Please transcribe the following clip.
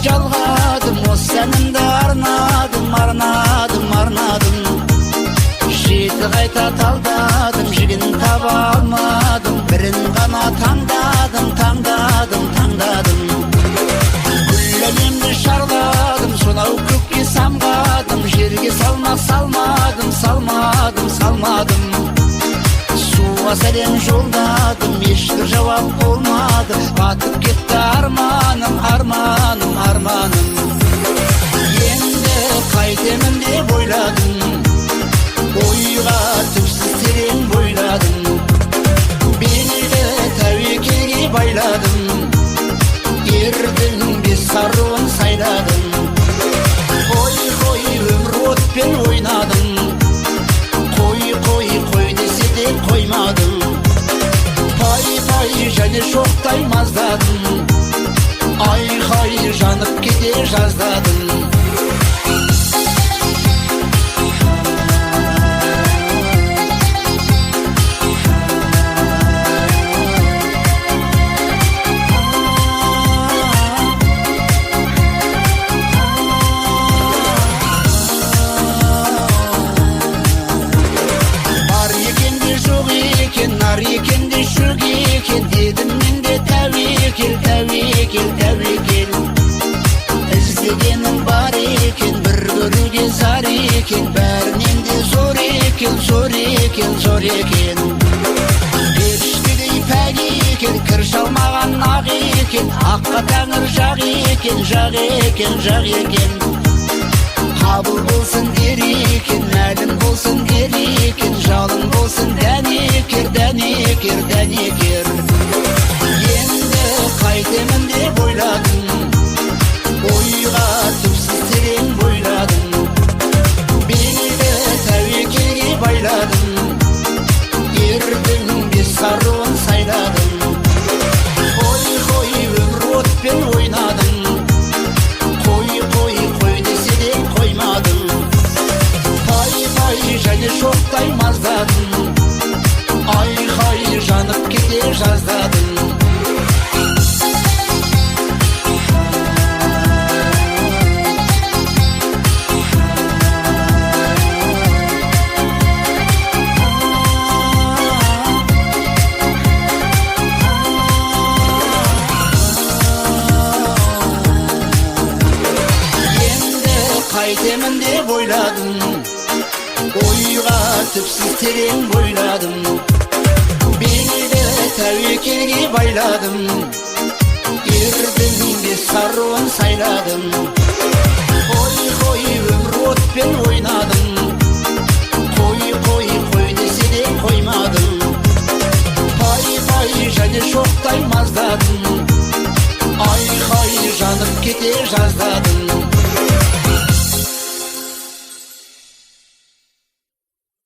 Жалғадым, осы әнімді арнадым. Жеті қайта талдадым, жігін таба алмадым. Бірін ғана таңдадым. Күл әлемді шарладым, сонау көкке самғадым. Жерге салмадым. Суға сәлем жолдадым, ешбір жауап болмады. Батып кетті арманым. Енді қайтемін деп ойладым, ойға түпсіз терең бойладым. Белді тәуекелге байладым, ердің бес саруын сайладым. Қой, өмір отпен ойнадым, қой десе де қоймадым. Пай және шоқтай маздадым, айқай жанып кете жаздадым. Бар екен де жоқ екен, нар екен де шөк екен, дедім мен де тәуекел. Іздегенім бар екен, бір көруге зар екен, бәрінен де зор екен. Періштедей пәк екен, кір шалмаған ақ екен, аққа тәңір жақ екен. Қабыл болсын дер екен, мәлім болсын дер екен, жалын болсын дәнекер. Енді қайтемін деп ойладым, ойға түпсіз терең бойладым. Белді тәуекелге байладым, ердің бес саруын сайладым. Қой, өмір отпен ойнадым, қой десе де қоймадым. Пай және шоқтай маздадым, айқай жанып кете жаздадым. Қайтемін деп ойладым, ойға түпсіз терең бойладым. Белді тәуекелге байладым, ердің бес саруын сайладым. Қой, өмір отпен ойнадым, қой десе де қоймадым. Пай және шоқтай маздадым, айқай жанып кете жаздадым.